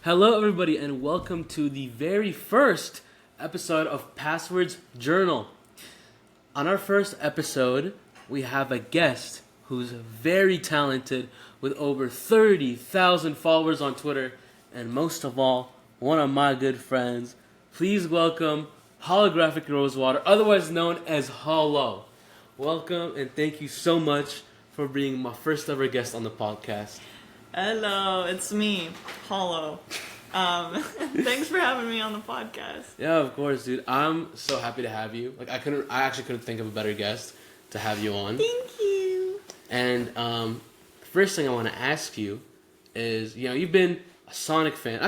Hello, everybody, and welcome to the very first episode of Passwords Journal. On our first episode, we have a guest who's very talented with over 30,000 followers on Twitter, and most of all, one of my good friends. Please welcome Holographicrosewater, otherwise known as Holo. Welcome, and thank you so much for being my first ever guest on the podcast. Hello, it's me, Holo. Thanks for having me on the podcast. Yeah, of course, dude. I'm so happy to have you. I actually couldn't think of a better guest to have you on. Thank you. And first thing I want to ask you is, you've been a Sonic fan.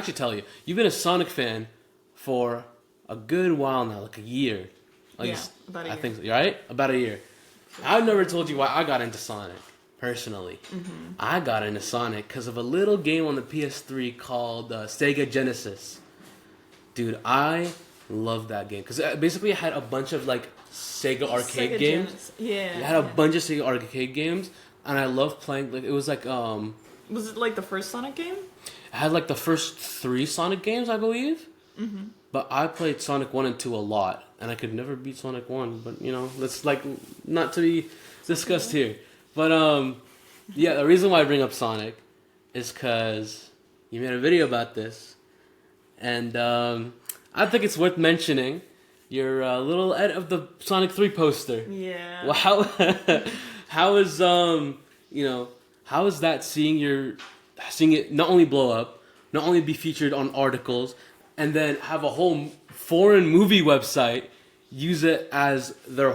You've been a Sonic fan for a good while now, like a year. About a year. I think, right? About a year. I've never told you why I got into Sonic. Personally, I got into Sonic because of a little game on the PS3 called Sega Genesis. Dude, I love that game because basically it had a bunch of Sega arcade games. Genesis. Yeah. It had a bunch of Sega arcade games, and I loved playing. Was it like the first Sonic game? It had the first 3 Sonic games, I believe. Mm-hmm. But I played Sonic 1 and 2 a lot, and I could never beat Sonic 1. But that's not to be discussed here. But, the reason why I bring up Sonic is because you made a video about this. And I think it's worth mentioning your little edit of the Sonic 3 poster. Yeah. Well, how is that seeing it not only blow up, not only be featured on articles, and then have a whole foreign movie website use it as their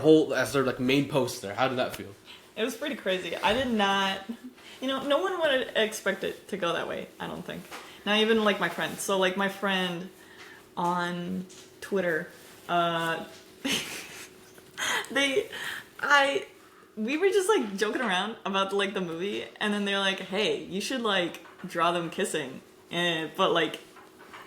main poster? How did that feel? It was pretty crazy. I did not... no one would expect it to go that way, I don't think. Not even, my friends. So, my friend on Twitter, we were just, joking around about, the movie, and then they're like, hey, you should, draw them kissing. But,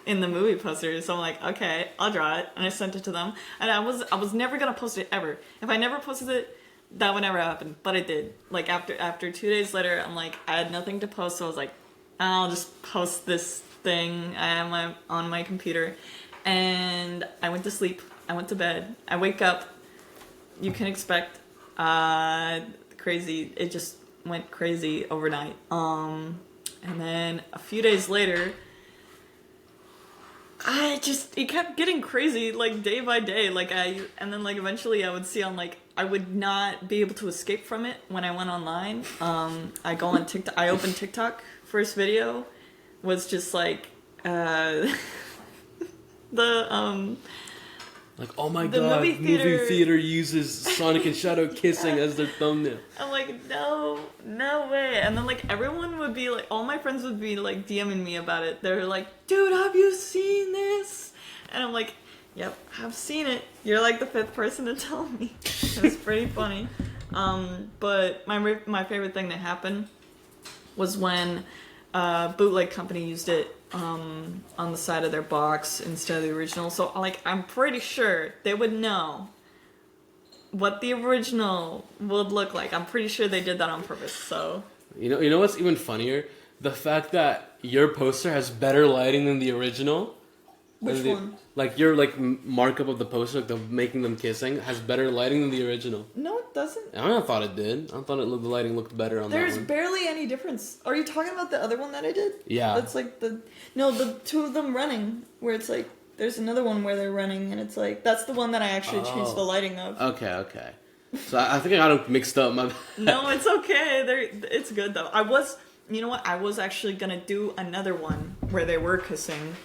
in the movie poster, so I'm like, okay, I'll draw it, and I sent it to them, and I was never gonna post it ever. If I never posted it, that would never happen, but I did. After 2 days later, I had nothing to post, so I was like, I'll just post this thing I have on my computer, and I went to sleep. I went to bed. I wake up. You can expect crazy. It just went crazy overnight. And then a few days later, it kept getting crazy, day by day, and then, eventually I would see I would not be able to escape from it when I went online. I go on TikTok, I opened TikTok, first video was just, oh my god, movie theater uses Sonic and Shadow kissing as their thumbnail. I'm like, no way. And then everyone would be all my friends would be DMing me about it. They're like, dude, have you seen this? And I'm like, yep, I've seen it. You're the 5th person to tell me. It was pretty funny. But my favorite thing that happened was when Bootleg Company used it on the side of their box instead of the original. So I'm pretty sure they would know what the original would look like. I'm pretty sure they did that on purpose. So you know what's even funnier? The fact that your poster has better lighting than the original. Which one? Your markup of the poster, the making them kissing, has better lighting than the original. No, it doesn't. I thought it did. I thought the lighting looked better on that one. There's barely any difference. Are you talking about the other one that I did? Yeah. That's the 2 of them running, where it's there's another one where they're running, and it's that's the one that I actually changed the lighting of. Okay. So I think I got them mixed up. No, it's okay. It's good though. You know what? I was actually gonna do another one where they were kissing.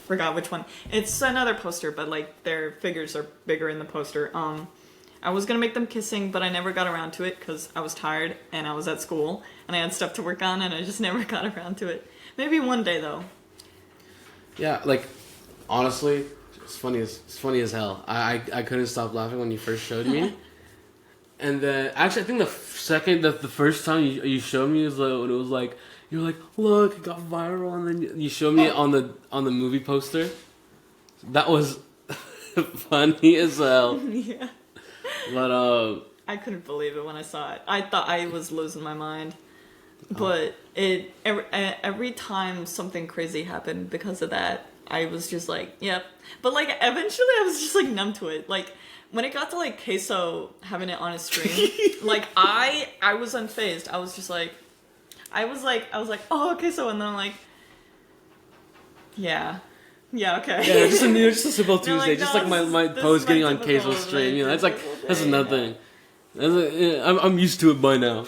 Forgot which one. It's another poster, but their figures are bigger in the poster. I was gonna make them kissing, but I never got around to it because I was tired and I was at school and I had stuff to work on and I just never got around to it. Maybe one day though. Yeah, honestly, it's funny as hell. I couldn't stop laughing when you first showed me. And then, actually, I think the first time you showed me was when it was you're like, look, it got viral, and then you showed me it on the movie poster. That was funny as hell. Yeah. But I couldn't believe it when I saw it. I thought I was losing my mind. But every time something crazy happened because of that, I was just like, yep. But like eventually I was just like numb to it. Like when it got to like Queso having it on his screen, like I was unfazed. I was just like I was like, oh, Queso, and then I'm like, yeah, okay. Yeah, just a simple Tuesday, like, just no, like my this post is getting my on Queso's typical, stream. You know, that's like typical that's day, another thing. I'm used to it by now.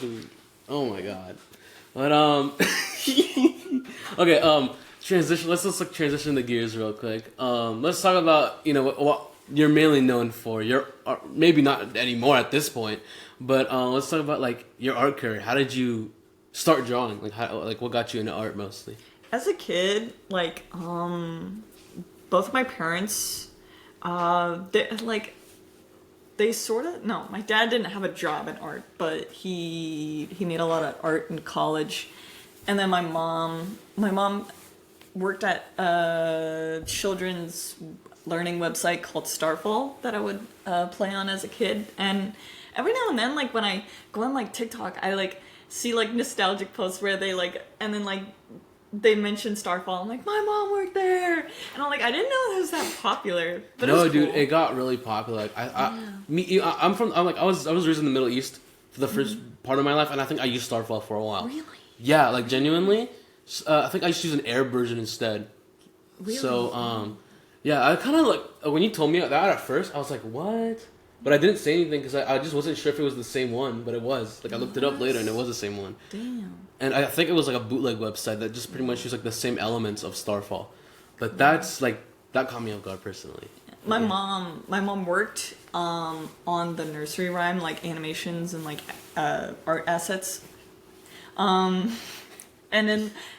Oh my god. But okay, transition. Let's like transition the gears real quick. Let's talk about what you're mainly known for. You're maybe not anymore at this point, but let's talk about like your art career. How did you start drawing? Like what got you into art mostly? As a kid, like both of my parents, they sort of no. My dad didn't have a job in art, but he made a lot of art in college, and then my mom worked at a children's learning website called Starfall that I would play on as a kid, and every now and then, like when I go on like TikTok, I like see like nostalgic posts where they like and then like they mention Starfall. I'm like, my mom worked there, and I'm like, I didn't know it was that popular. But no, it was dude, cool. it got really popular. Like I was raised in the Middle East for the first part of my life, and I think I used Starfall for a while. Really? Yeah, like genuinely. I think I just used an Arab version instead. Really? So yeah, I kind of like when you told me that at first, I was like, what? But I didn't say anything because I just wasn't sure if it was the same one, but it was. Like I looked it up later, and it was the same one. Damn. And I think it was like a bootleg website that just pretty much used like the same elements of Starfall. But that's like that caught me off guard personally. My mom worked on the nursery rhyme, like animations and like art assets. And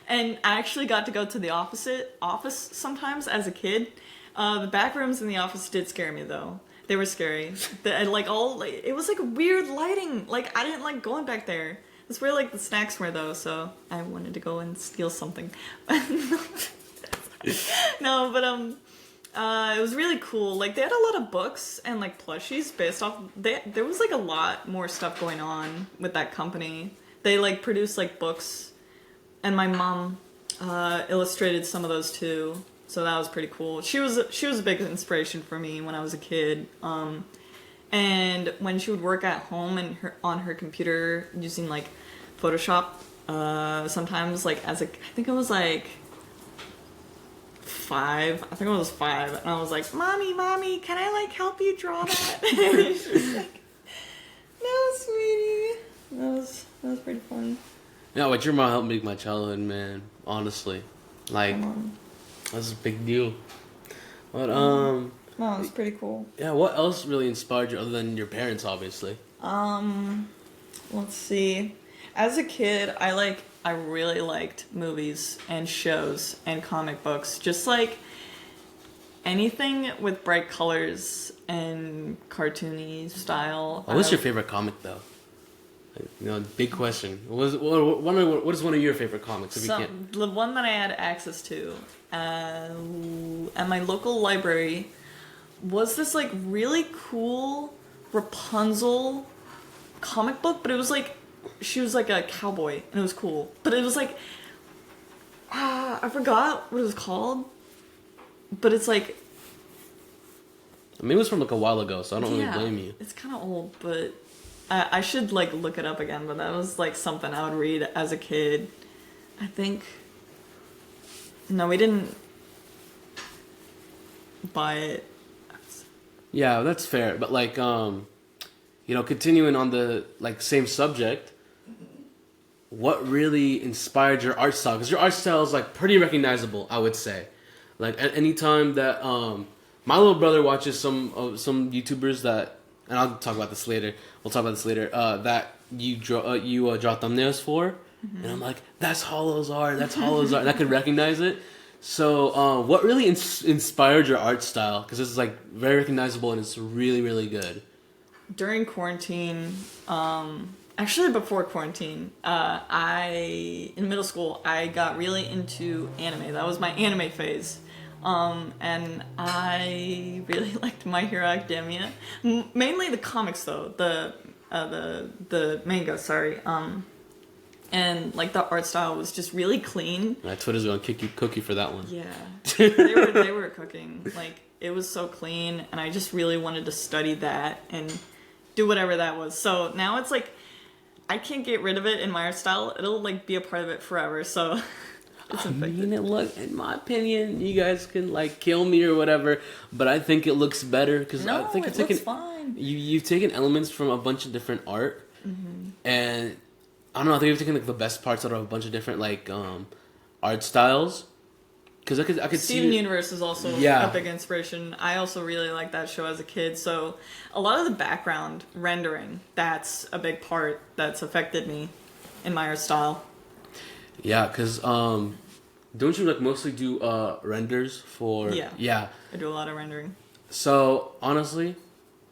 I actually got to go to the office sometimes as a kid. The back rooms in the office did scare me though. They were scary. It was like weird lighting. Like I didn't like going back there. That's where like the snacks were though, so I wanted to go and steal something. No, but it was really cool. Like they had a lot of books and like plushies based off. There was like a lot more stuff going on with that company. They like produced like books, and my mom illustrated some of those too. So that was pretty cool. She was a big inspiration for me when I was a kid. And when she would work at home and on her computer using like Photoshop, sometimes like I think I was like 5. I think I was 5, and I was like, "Mommy, can I like help you draw that?" And she was like, "No, sweetie." That was pretty fun. Yeah, but your mom helped make my childhood, man. Honestly, like that's a big deal. But Oh, it was pretty cool. yeah. What else really inspired you other than your parents, obviously? Let's see. As a kid, I really liked movies and shows and comic books. Just like anything with bright colors and cartoony style. What's your favorite comic though? Like, big question. What is one of your favorite comics? If you can't. The one that I had access to at my local library was this like really cool Rapunzel comic book, but it was like she was like a cowboy and it was cool, but it was like I forgot what it was called, but it's like I mean, it was from like a while ago, so I don't really blame you. It's kind of old, but I should like look it up again. But that was like something I would read as a kid. I think no, we didn't buy it. Yeah, that's fair. But like, continuing on the like same subject, what really inspired your art style? Because your art style is like pretty recognizable, I would say. Like at any time that my little brother watches some YouTubers that, and I'll talk about this later. We'll talk about this later. That you draw thumbnails for, and I'm like, that's Holo's art. That's Holo's art, and I could recognize it. So, what really inspired your art style? Because it's like very recognizable and it's really, really good. During quarantine, actually before quarantine, in middle school, I got really into anime. That was my anime phase. And I really liked My Hero Academia. Mainly the comics though, the manga, sorry. and like the art style was just really clean. Twitter's gonna cook you for that one. Yeah, they were cooking. Like it was so clean, and I just really wanted to study that and do whatever that was. So now it's like I can't get rid of it in my art style. It'll like be a part of it forever. So it's look, in my opinion, you guys can like kill me or whatever, but I think it looks better because I think it looks fine. You've taken elements from a bunch of different art, and I don't know. I think you've taken like the best parts out of a bunch of different like art styles. Because I could see Steven Universe is also a big inspiration. I also really liked that show as a kid. So a lot of the background rendering, that's a big part that's affected me in my art style. Yeah, because don't you like mostly do renders for? Yeah. I do a lot of rendering. So honestly,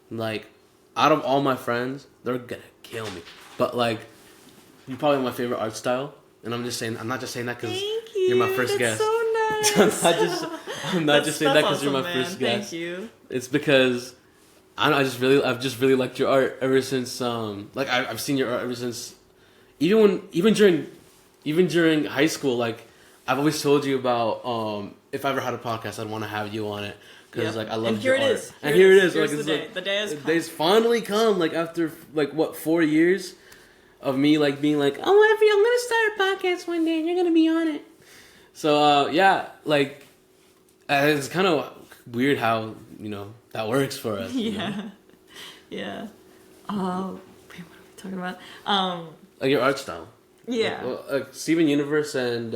like out of all my friends, they're gonna kill me. But like, you're probably my favorite art style, and I'm not just saying that because you're my first guest. So nice. I'm not just saying that because you're my first guest. Thank you. It's because I've just really liked your art ever since I've seen your art ever since even during high school. Like I've always told you about if I ever had a podcast, I'd want to have you on it because like I love your art. And here it is. Here's like it's the day. like The day has come. The day's finally come. Like after like what 4 years of me like being like, oh, Effie, I'm gonna start a podcast one day and you're gonna be on it. So like it's kind of weird how that works for us. Yeah. Wait, what are we talking about? Like your art style. Yeah. Like Steven Universe and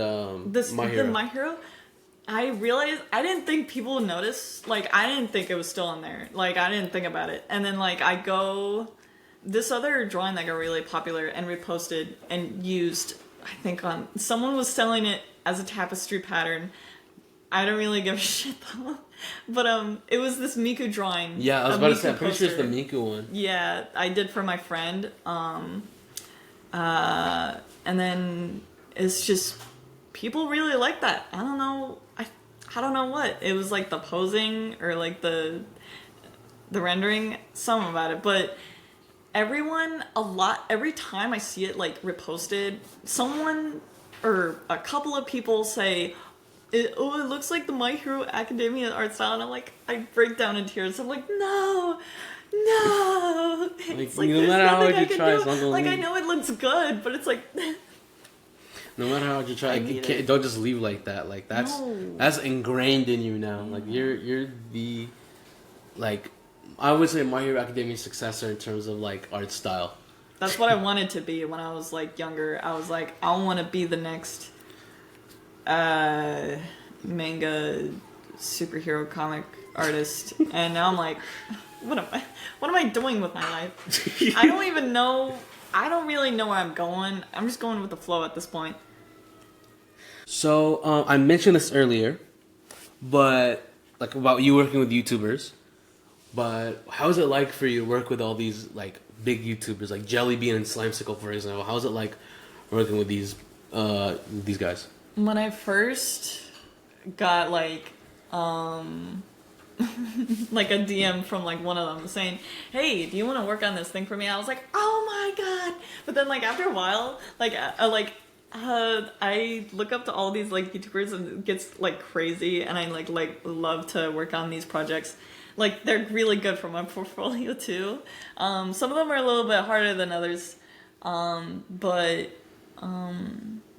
My Hero. My Hero. I realized I didn't think people would notice. Like I didn't think it was still on there. Like I didn't think about it. And then like I go, this other drawing that got really popular and reposted and used. I think on someone was selling it as a tapestry pattern. I don't really give a shit though. But it was this Miku drawing. Yeah, I was about to say, I'm pretty sure it's the Miku one. Yeah, I did for my friend. And then it's just people really like that. I don't know. I don't know what. It was like the posing or like the rendering, something about it, but every time I see it like reposted, someone or a couple of people say, it looks like the My Hero Academia art style, and I'm like, I break down in tears. I'm like, no. It's like, no matter how hard you try, it's not gonna like leave. I know it looks good, but it's like no matter how hard you try, don't just leave like that. Like that's ingrained in you now. Like you're the like I would say My Hero Academia successor in terms of like art style. That's what I wanted to be when I was like younger. I was like, I want to be the next manga superhero comic artist, and now I'm like, what am I doing with my life? I don't even know. I don't really know where I'm going. I'm just going with the flow at this point. So I mentioned this earlier, but like about you working with YouTubers. But how is it like for you to work with all these like big YouTubers like Jellybean and Slimesicle, for example? How is it like working with these guys? When I first got like like a DM from like one of them saying, "Hey, do you want to work on this thing for me?" I was like, "Oh my god!" But then like after a while, I look up to all these like YouTubers and it gets like crazy, and I like love to work on these projects. Like they're really good for my portfolio too. Some of them are a little bit harder than others, but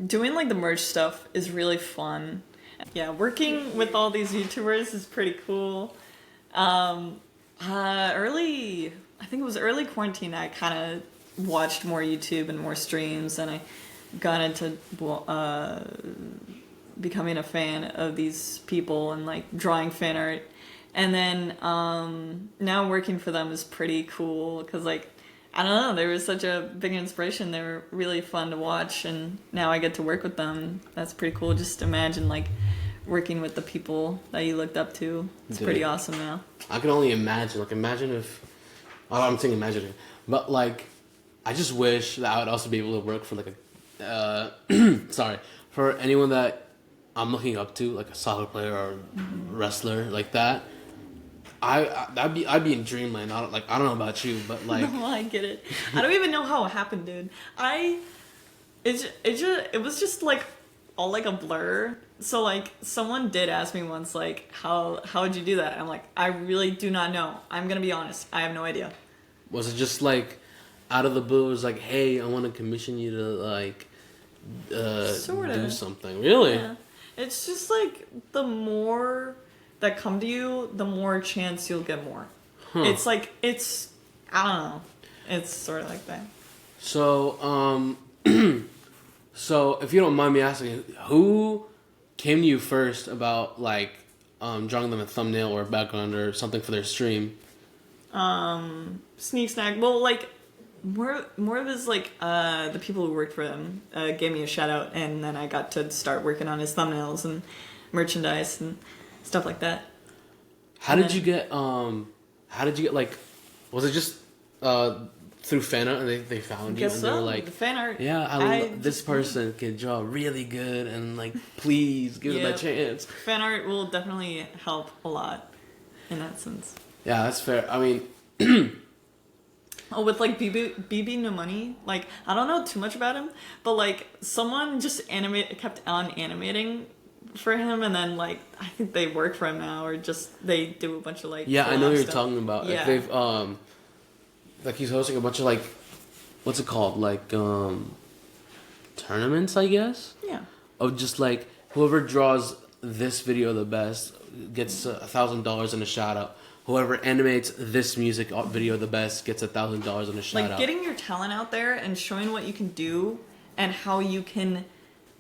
doing like the merch stuff is really fun. Yeah, working with all these YouTubers is pretty cool. I think it was early quarantine, I kind of watched more YouTube and more streams, and I got into becoming a fan of these people and like drawing fan art. And then now working for them is pretty cool because like, I don't know, they were such a big inspiration. They were really fun to watch, and now I get to work with them. That's pretty cool. Just imagine like working with the people that you looked up to. It's pretty awesome now. I can only imagine. Like imagine if, I'm saying imagining, but like I just wish that I would also be able to work for like a, for anyone that I'm looking up to, like a soccer player or wrestler like that. I'd be in dreamland. I don't know about you, but like no, I get it. I don't even know how it happened, dude. it was just like all like a blur. So like someone did ask me once like how'd you do that? I'm like, I really do not know. I'm gonna be honest. I have no idea. Was it just like out of the blue? It was like, hey, I want to commission you to like do something. Really? Yeah. It's just like the more that come to you, the more chance you'll get more. Huh. It's like I don't know. It's sort of like that. So so if you don't mind me asking, who came to you first about like drawing them a thumbnail or a background or something for their stream? Sneak Snack. Well, like more of his like the people who worked for him gave me a shout out, and then I got to start working on his thumbnails and merchandise and stuff like that. How did you get like, was it just through fan art and they found you and they were like, the fan art. Yeah, this person can draw really good and like please give it that chance. Fan art will definitely help a lot in that sense. Yeah, that's fair. I mean, oh, with like BB No Money, like I don't know too much about him, but like someone just kept on animating for him, and then like I think they work for him now, or just they do a bunch of like I know what you're stuff. talking about. Yeah. Like they've like he's hosting a bunch of like, what's it called, like tournaments, I guess. Yeah. Of just like whoever draws this video the best gets $1,000 and a shout out. Whoever animates this music video the best gets $1,000 and a shout out. Like getting your talent out there and showing what you can do and how you can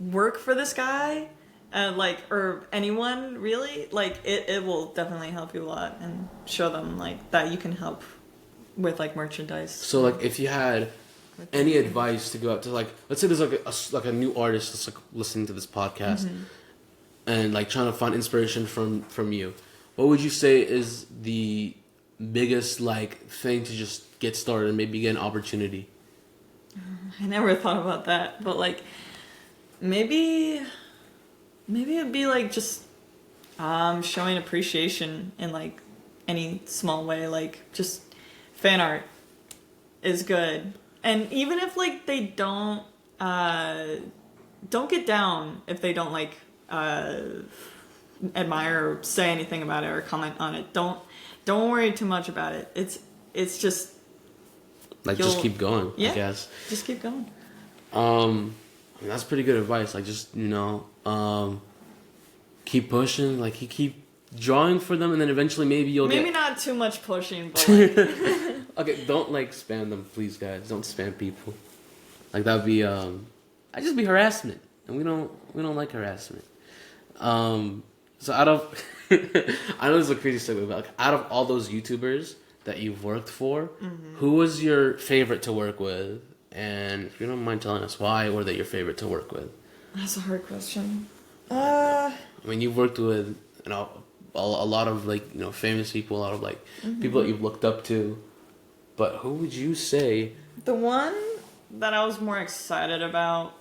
work for this guy, like, or anyone really, like it will definitely help you a lot and show them like that you can help with like merchandise. So like if you had any advice to go out to, like, let's say there's like a new artist that's like listening to this podcast and like trying to find inspiration from you, what would you say is the biggest like thing to just get started and maybe get an opportunity? I never thought about that, but like maybe it'd be like just showing appreciation in like any small way, like just fan art is good. And even if like they don't get down if they don't like admire or say anything about it or comment on it. Don't worry too much about it. It's just like just keep going. Yeah, I guess just keep going. I mean, that's pretty good advice. Like just keep pushing. Like keep drawing for them, and then eventually maybe you'll maybe not too much pushing, but like... Okay, don't like spam them, please, guys. Don't spam people. Like that would be that'd just be harassment, and we don't like harassment. So out of I know this is a crazy statement, but like out of all those YouTubers that you've worked for, who was your favorite to work with? And if you don't mind telling us why, or that your favorite to work with. That's a hard question. I mean, you've worked with a lot of like famous people, a lot of like people that you've looked up to. But who would you say? The one that I was more excited about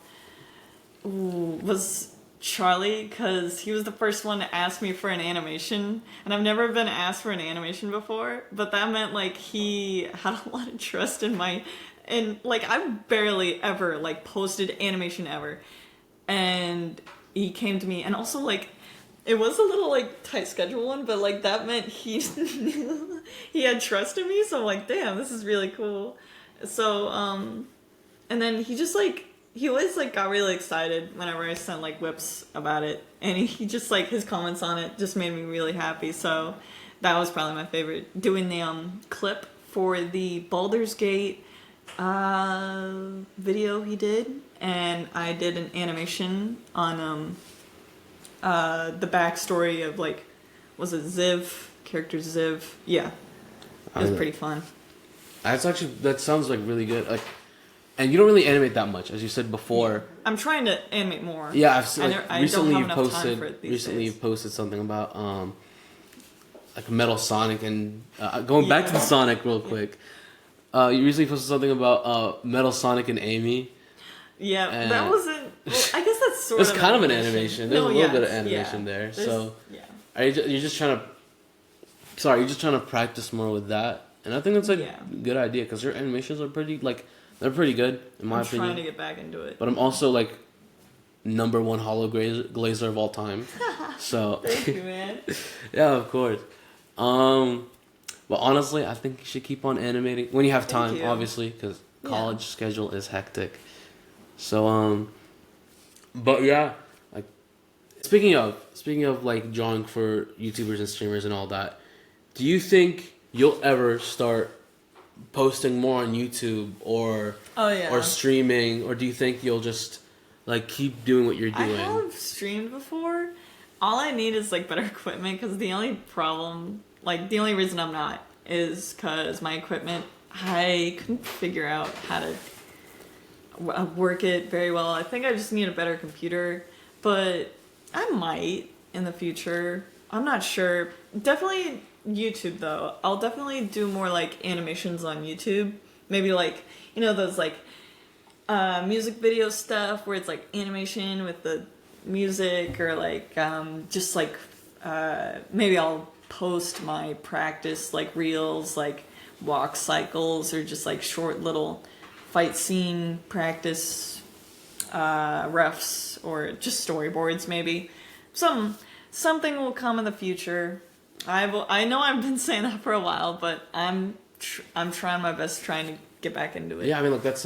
was Charlie, because he was the first one to ask me for an animation, and I've never been asked for an animation before, but that meant like he had a lot of trust in like I barely ever like posted animation ever, and he came to me, and also like it was a little like tight schedule one, but like that meant he he had trust in me, so I'm like, damn, this is really cool. So and then he just like he always like got really excited whenever I sent like whips about it, and he just like his comments on it just made me really happy. So that was probably my favorite, doing the clip for the Baldur's Gate video he did, and I did an animation on the backstory of like, was it Ziv, character Ziv? Yeah, it was pretty fun. That sounds like really good. Like, and you don't really animate that much, as you said before. I'm trying to animate more. Yeah, I've seen, I recently don't you have enough time for it these recently days. you posted something about like Metal Sonic, and going back to the Sonic real quick. You recently posted something about Metal Sonic and Amy. Yeah, that wasn't. Well, I guess that's sort of. It's kind of an animation. There's a little bit of animation there. You're just trying to practice more with that, and I think that's like a good idea, because your animations are pretty like They're pretty good in my I'm opinion. trying to get back into it. But I'm also like number one holo glazer of all time. So Thank you, man. yeah, of course. But honestly, I think you should keep on animating when you have time, Thank you. obviously, because college schedule is hectic. So but yeah, like speaking of like drawing for YouTubers and streamers and all that, do you think you'll ever start posting more on YouTube or streaming, or do you think you'll just like keep doing what you're doing? I have streamed before. All I need is like better equipment, because the only problem, like the only reason I'm not, is because my equipment, I couldn't figure out how to work it very well. I think I just need a better computer, but I might in the future. I'm not sure. Definitely YouTube though. I'll definitely do more like animations on YouTube. Maybe like, you know, those like music video stuff where it's like animation with the music, or like just like maybe I'll post my practice like reels, like walk cycles, or just like short little fight scene practice refs, or just storyboards maybe. Something will come in the future. I know I've been saying that for a while, but I'm trying my best trying to get back into it. Yeah, I mean, look, that's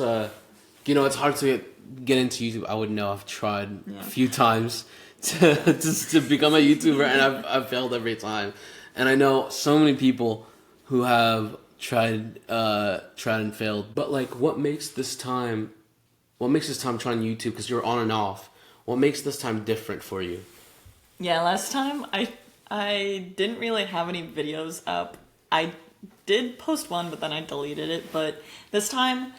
you know, it's hard to get into YouTube. I would know. I've tried a few times to become a YouTuber, and I've failed every time. And I know so many people who have tried and failed. But like, what makes this time trying YouTube? Because you're on and off. What makes this time different for you? Yeah, last time I didn't really have any videos up. I did post one, but then I deleted it. But this time,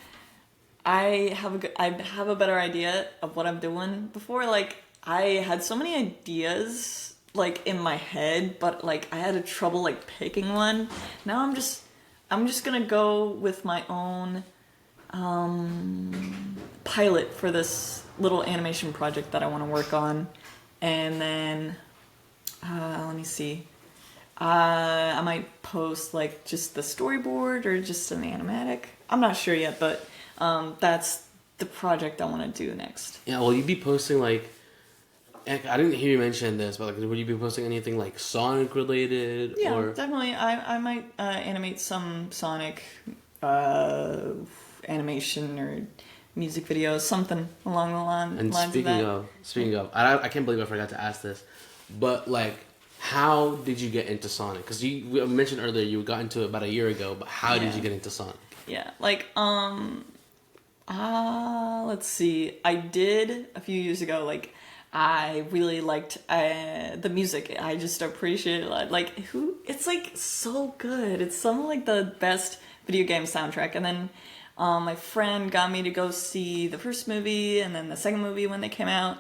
I have a better idea of what I'm doing. Before, like, I had so many ideas like in my head, but like I had trouble like picking one. Now I'm just gonna go with my own pilot for this little animation project that I want to work on, and then let me see. I might post like just the storyboard or just an animatic. I'm not sure yet, but that's the project I want to do next. Yeah, will you be posting like? I didn't hear you mention this, but like, would you be posting anything like Sonic related? Yeah, or... definitely. I might animate some Sonic animation or music videos, something along the lines of that. Speaking of, I can't believe I forgot to ask this, but like, how did you get into Sonic? Because you mentioned earlier you got into it about a year ago, but how did you get into Sonic? Yeah, like let's see. I did a few years ago. Like, I really liked the music. I just appreciate it. Like, it's like so good. It's some of like the best video game soundtrack. And then my friend got me to go see the first movie and then the second movie when they came out.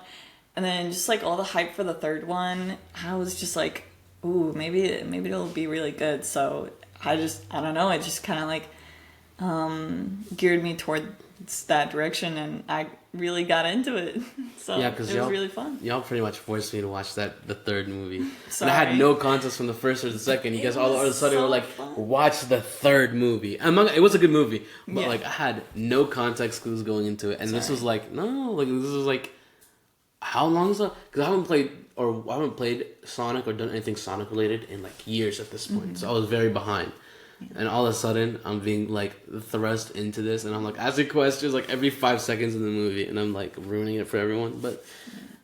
And then just like all the hype for the third one, I was just like, ooh, maybe it'll be really good. So I don't know. It just kind of like geared me towards that direction, and I really got into it. So yeah, because it was really fun. Y'all pretty much forced me to watch the third movie. Sorry. And I had no context from the first or the second. You guys all of a sudden were like, watch the third movie. It was a good movie, but like I had no context clues going into it. And this was like, this was like, how long is that? Because I haven't played Sonic or done anything Sonic related in like years at this point. Mm-hmm. So I was very behind. And all of a sudden, I'm being, like, thrust into this, and I'm, like, asking questions, like, every 5 seconds in the movie, and I'm, like, ruining it for everyone. But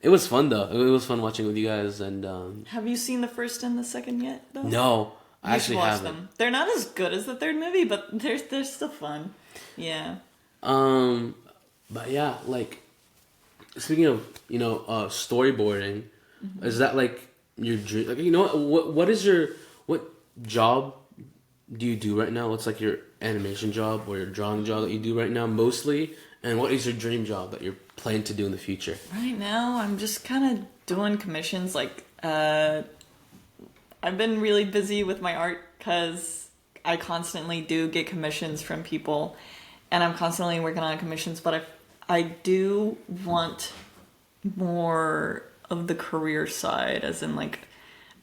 it was fun, though. It was fun watching with you guys, and, Have you seen the first and the second yet, though? No, I actually haven't. Them. They're not as good as the third movie, but they're still fun. Yeah. But, yeah, like, speaking of, storyboarding, is that, like, your dream? Like, what job do you do right now? What's like your animation job or your drawing job that you do right now mostly? And what is your dream job that you're planning to do in the future? Right now, I'm just kind of doing commissions. Like, I've been really busy with my art because I constantly do get commissions from people, and I'm constantly working on commissions. But I do want more of the career side, as in like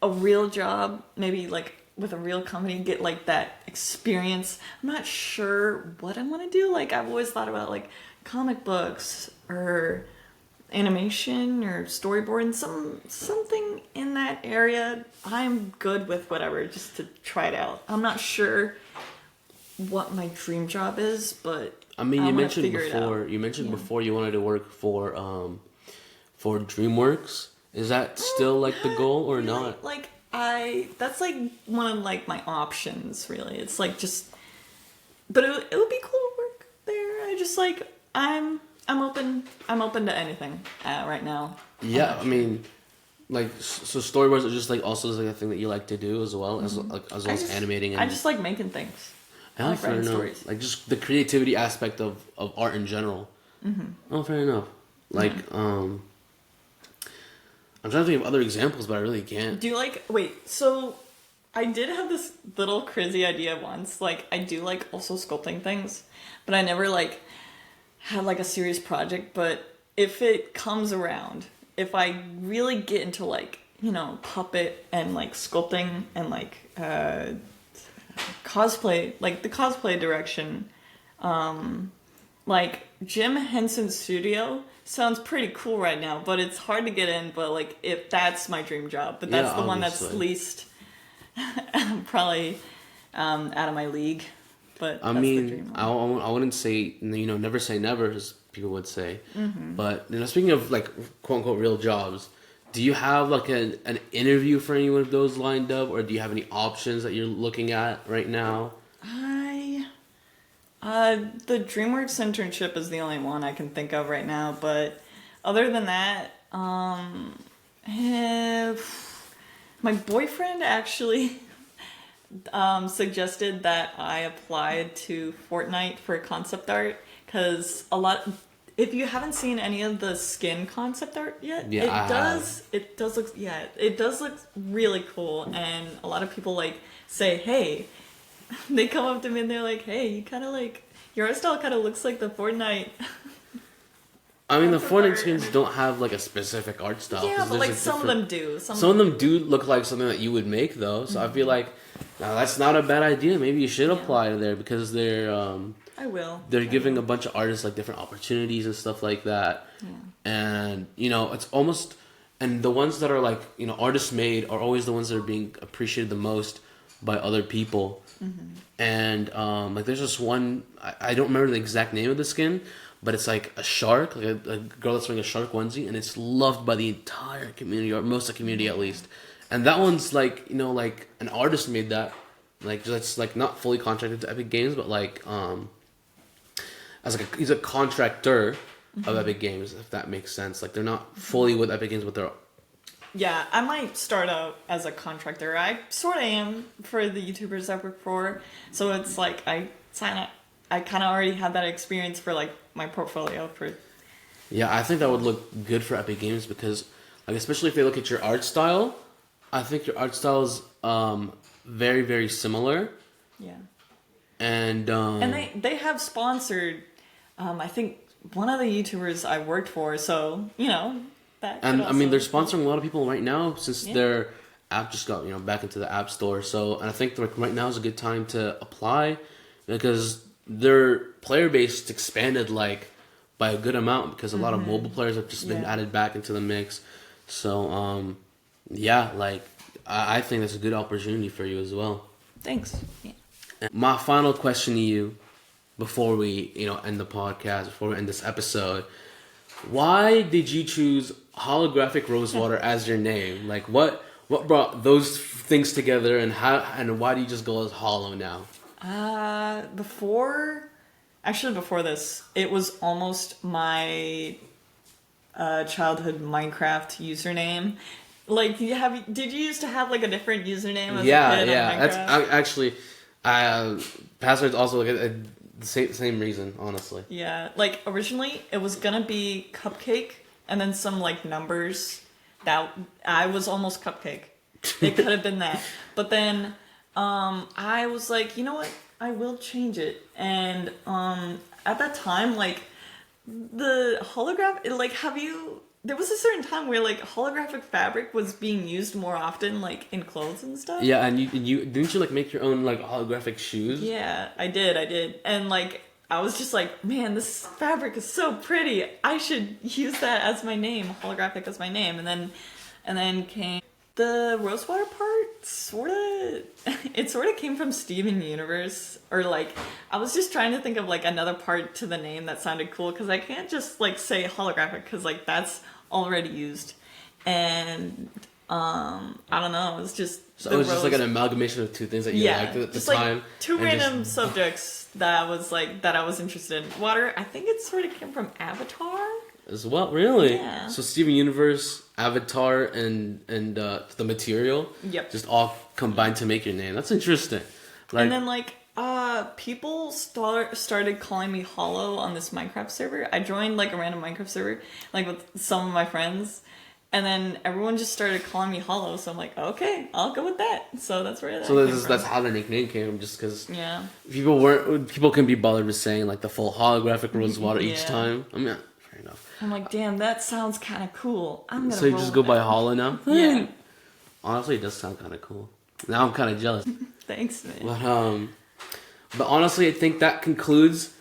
a real job, maybe like with a real company, get like that experience. I'm not sure what I want to do. Like I've always thought about like comic books or animation or storyboard, something in that area. I'm good with whatever, just to try it out. I'm not sure what my dream job is, but I mean, I you wanna mentioned figure it before. out. You mentioned Yeah. before you wanted to work for DreamWorks. Is that still like the goal or Really, not? like that's like one of like my options. Really, it's like just, but it would be cool to work there. I just like I'm open to anything right now. Yeah, I mean, like so storyboards are just like also like a thing that you like to do as well as as well as animating. And I just like making things. I like fair writing enough. stories. Like just the creativity aspect of art in general. Oh, fair enough. Like I'm trying to think of other examples, but I really can't. Do you like, wait, so I did have this little crazy idea once. Like, I do like also sculpting things, but I never like had like a serious project. But if it comes around, if I really get into like, you know, puppet and like sculpting and like cosplay, like the cosplay direction, like Jim Henson's studio sounds pretty cool right now, but it's hard to get in. But like, if that's my dream job, but that's Yeah, the one that's obviously. least probably out of my league. But I that's the mean, dream one. I wouldn't say, you know, never say never, as people would say. But, you know, speaking of, like, quote-unquote real jobs, do you have, like, an interview for any of those lined up? Or do you have any options that you're looking at right now? The DreamWorks internship is the only one I can think of right now. But other than that, my boyfriend actually suggested that I applied to Fortnite for concept art, because if you haven't seen any of the skin concept art yet, Yeah, it does look really cool, and a lot of people like say, hey, they come up to me and they're like, hey, you kind of like, your art style kind of looks like the Fortnite. I mean, the Concept Fortnite art. skins don't have, like, a specific art style. Yeah, 'cause but there's, like some of them do. Some of them do look like something that you would make, though. So I feel like, now that's not a bad idea. Maybe you should apply to there, because I will. they're giving a bunch of artists like different opportunities and stuff like that. And you know, it's almost, and the ones that are like, you know, artist made are always the ones that are being appreciated the most by other people. And like there's this one, I don't remember the exact name of the skin, but it's like a shark, like a girl that's wearing a shark onesie, and it's loved by the entire community, or most of the community at least. And that one's like, you know, like an artist made that, like that's like not fully contracted to Epic Games, but like as like he's a contractor of Epic Games, if that makes sense. Like they're not fully with Epic Games, but they're. Yeah, I might start out as a contractor. I sort of am for the YouTubers I work for, so it's like I kind of already had that experience for like my portfolio for. Yeah, I think that would look good for Epic Games, because, like, especially if they look at your art style, I think your art style is very, very similar. Yeah. And they have sponsored, I think one of the YouTubers I worked for, so you know that. and could I mean, they're also- sponsoring a lot of people right now, since Yeah. their app just got, you know, back into the App Store. So, and I think like right now is a good time to apply, because their player base expanded like by a good amount, because a lot of mobile players have just been Yeah. added back into the mix. So yeah, like I think that's a good opportunity for you as well. Thanks. Yeah. My final question to you, before we, you know, end the podcast, before we end this episode, why did you choose Holographicrosewater as your name? Like, what brought those things together, and why do you just go as Holo now? Before this, it was almost my childhood Minecraft username. Like, did you used to have like a different username as a kid on Minecraft? That's actually, passwords also like the same reason, honestly. Yeah, like originally it was gonna be Cupcake and then some like numbers. That I was almost Cupcake. It could have been that, but then I was like, you know what? I will change it. And at that time, like the holograph, like have you there was a certain time where like holographic fabric was being used more often, like in clothes and stuff. Yeah, and you didn't you like make your own like holographic shoes? Yeah, I did, and like I was just like, man, this fabric is so pretty. I should use that as my name, holographic as my name, and then came the rosewater part. It sort of came from Steven Universe, or like I was just trying to think of like another part to the name that sounded cool because I can't just like say holographic because like that's already used, and I don't know. It was just so it was just like an amalgamation of two things that you liked at the time. Like two random subjects that I was interested in. Water, I think it sort of came from Avatar. As well, really? Yeah. So Steven Universe, Avatar, and the material, yep, just all combined to make your name. That's interesting. Like, and then like people started calling me Holo on this Minecraft server. I joined like a random Minecraft server, like with some of my friends, and then everyone just started calling me Holo. So I'm like, okay, I'll go with that. So that's where that came from. That's how the nickname came from, just because yeah, people can be bothered with saying like the full holographic rosewater each Yeah. time. I mean, fair enough. I'm like, damn, that sounds kind of cool. I'm gonna. So you roll just with go by that. Holo now? Yeah. Honestly, it does sound kind of cool. Now I'm kind of jealous. Thanks, man. But honestly, I think that concludes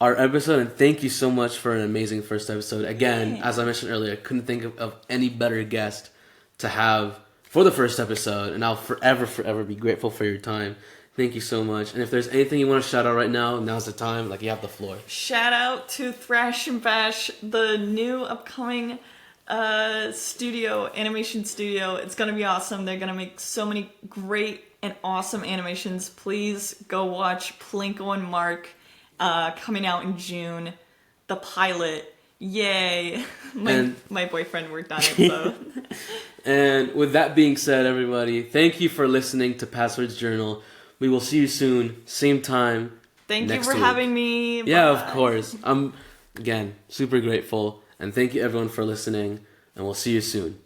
our episode, and thank you so much for an amazing first episode. Again, as I mentioned earlier, I couldn't think of any better guest to have for the first episode, and I'll forever be grateful for your time. Thank you so much. And if there's anything you want to shout out right now, now's the time. Like, you have the floor. Shout out to Thrash Bash, the new upcoming animation studio. It's gonna be awesome. They're gonna make so many great and awesome animations. Please go watch Plinko and Mark coming out in June. The pilot. Yay. My boyfriend worked on it, so. And with that being said, everybody, thank you for listening to Passwords Journal. We will see you soon, same time. Thank you next for week. having me. Yeah, Bye. of course. I'm, again, super grateful. And thank you, everyone, for listening. And we'll see you soon.